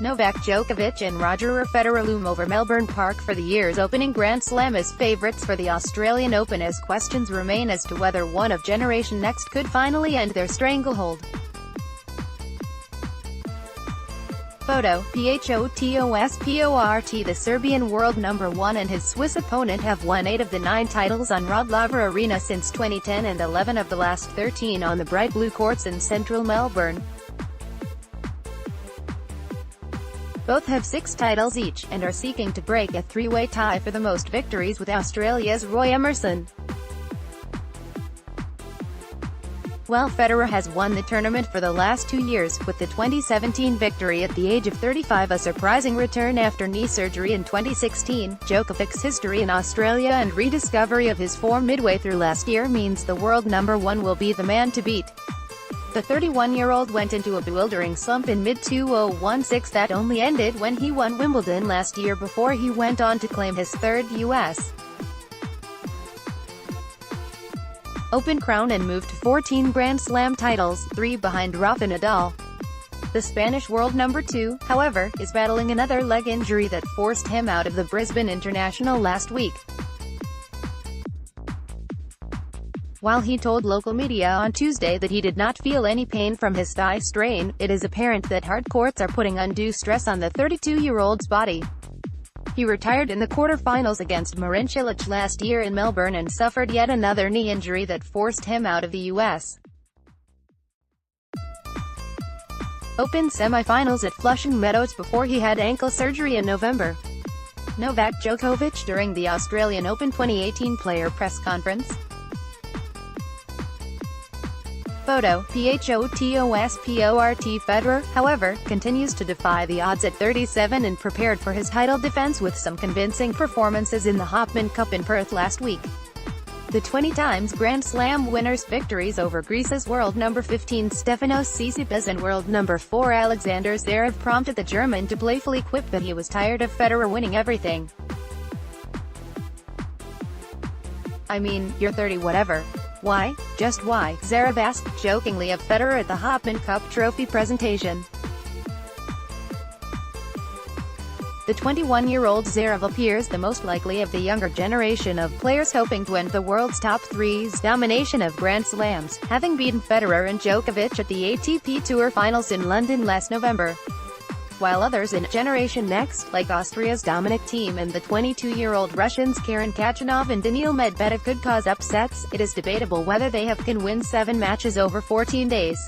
Novak Djokovic and Roger Federer loom over Melbourne Park for the year's opening Grand Slam as favourites for the Australian Open, as questions remain as to whether one of Generation Next could finally end their stranglehold. Photo, PHOTOSPORT The Serbian world number 1 and his Swiss opponent have won 8 of the 9 titles on Rod Laver Arena since 2010 and 11 of the last 13 on the bright blue courts in central Melbourne. Both have 6 titles each, and are seeking to break a 3-way tie for the most victories with Australia's Roy Emerson. While Federer has won the tournament for the last 2 years, with the 2017 victory at the age of 35 a surprising return after knee surgery in 2016, Djokovic's history in Australia and rediscovery of his form midway through last year means the world number 1 will be the man to beat. The 31-year-old went into a bewildering slump in mid-2016 that only ended when he won Wimbledon last year before he went on to claim his 3rd U.S. Open crown and moved to 14 Grand Slam titles, 3 behind Rafa Nadal. The Spanish world number 2, however, is battling another leg injury that forced him out of the Brisbane International last week. While he told local media on Tuesday that he did not feel any pain from his thigh strain, it is apparent that hard courts are putting undue stress on the 32-year-old's body. He retired in the quarter-finals against Marin Cilic last year in Melbourne and suffered yet another knee injury that forced him out of the U.S. Open semi-finals at Flushing Meadows before he had ankle surgery in November. Novak Djokovic during the Australian Open 2018 player press conference. Photo, PHOTOSPORT Federer, however, continues to defy the odds at 37 and prepared for his title defense with some convincing performances in the Hopman Cup in Perth last week. The 20-times Grand Slam winner's victories over Greece's world number 15 Stefanos Tsitsipas and world number 4 Alexander Zverev prompted the German to playfully quip that he was tired of Federer winning everything. "I mean, you're 30 whatever. Why? Just why?" Zverev asked jokingly of Federer at the Hopman Cup trophy presentation. The 21-year-old Zverev appears the most likely of the younger generation of players hoping to end the world's top three's domination of Grand Slams, having beaten Federer and Djokovic at the ATP Tour Finals in London last November. While others in Generation Next, like Austria's Dominic Thiem and the 22-year-old Russians Karen Khachanov and Daniil Medvedev could cause upsets, it is debatable whether they can win 7 matches over 14 days.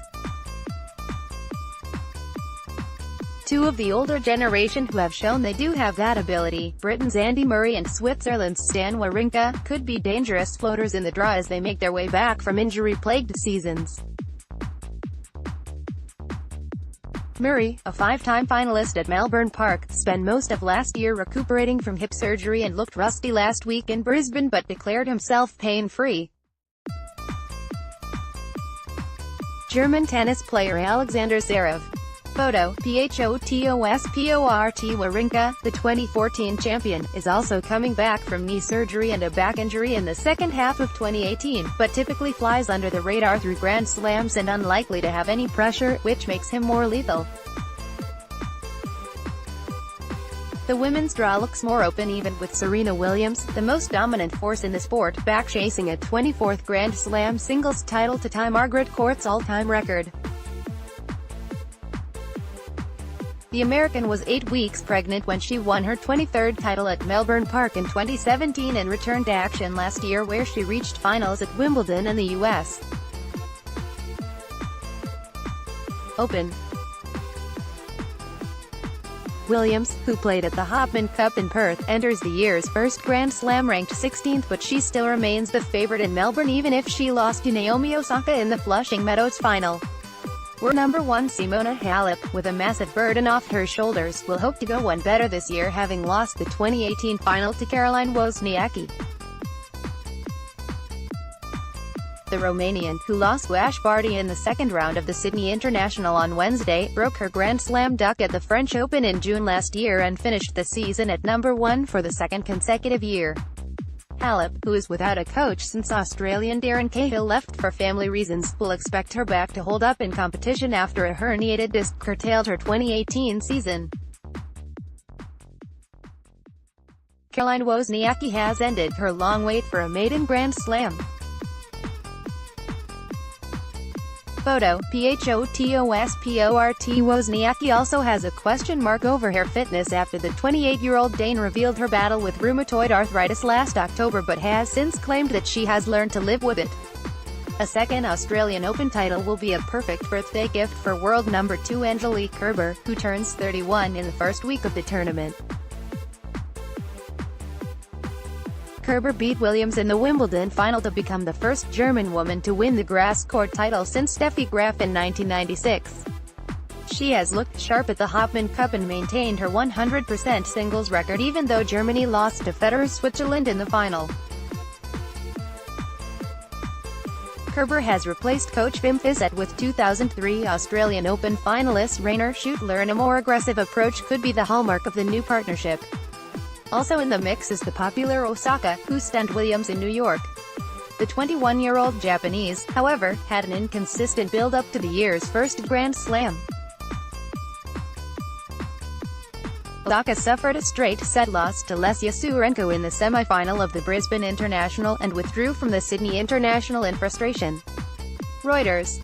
2 of the older generation who have shown they do have that ability, Britain's Andy Murray and Switzerland's Stan Wawrinka, could be dangerous floaters in the draw as they make their way back from injury-plagued seasons. Murray, a 5-time finalist at Melbourne Park, spent most of last year recuperating from hip surgery and looked rusty last week in Brisbane but declared himself pain-free. German tennis player Alexander Zverev. Photo, PHOTOSPORT Wawrinka, the 2014 champion, is also coming back from knee surgery and a back injury in the second half of 2018, but typically flies under the radar through Grand Slams and unlikely to have any pressure, which makes him more lethal. The women's draw looks more open even with Serena Williams, the most dominant force in the sport, back chasing a 24th Grand Slam singles title to tie Margaret Court's all-time record. The American was 8 weeks pregnant when she won her 23rd title at Melbourne Park in 2017 and returned to action last year where she reached finals at Wimbledon and the U.S. Open. Williams, who played at the Hopman Cup in Perth, enters the year's first Grand Slam ranked 16th, but she still remains the favorite in Melbourne even if she lost to Naomi Osaka in the Flushing Meadows final. World number 1 Simona Halep, with a massive burden off her shoulders, will hope to go one better this year, having lost the 2018 final to Caroline Wozniacki. The Romanian, who lost to Ash Barty in the second round of the Sydney International on Wednesday, broke her Grand Slam duck at the French Open in June last year and finished the season at number 1 for the second consecutive year. Halep, who is without a coach since Australian Darren Cahill left for family reasons, will expect her back to hold up in competition after a herniated disc curtailed her 2018 season. Caroline Wozniacki has ended her long wait for a maiden Grand Slam. Photo, PHOTOSPORT Wozniacki also has a question mark over her fitness after the 28-year-old Dane revealed her battle with rheumatoid arthritis last October but has since claimed that she has learned to live with it. A second Australian Open title will be a perfect birthday gift for world number 2 Angelique Kerber, who turns 31 in the first week of the tournament. Kerber beat Williams in the Wimbledon final to become the first German woman to win the grass court title since Steffi Graf in 1996. She has looked sharp at the Hopman Cup and maintained her 100% singles record even though Germany lost to Federer Switzerland in the final. Kerber has replaced coach Wim Fissette with 2003 Australian Open finalist Rainer Schüttler, and a more aggressive approach could be the hallmark of the new partnership. Also in the mix is the popular Osaka, who stunned Williams in New York. The 21-year-old Japanese, however, had an inconsistent build-up to the year's first Grand Slam. Osaka suffered a straight-set loss to Lesia Surenko in the semi-final of the Brisbane International, and withdrew from the Sydney International in frustration. Reuters.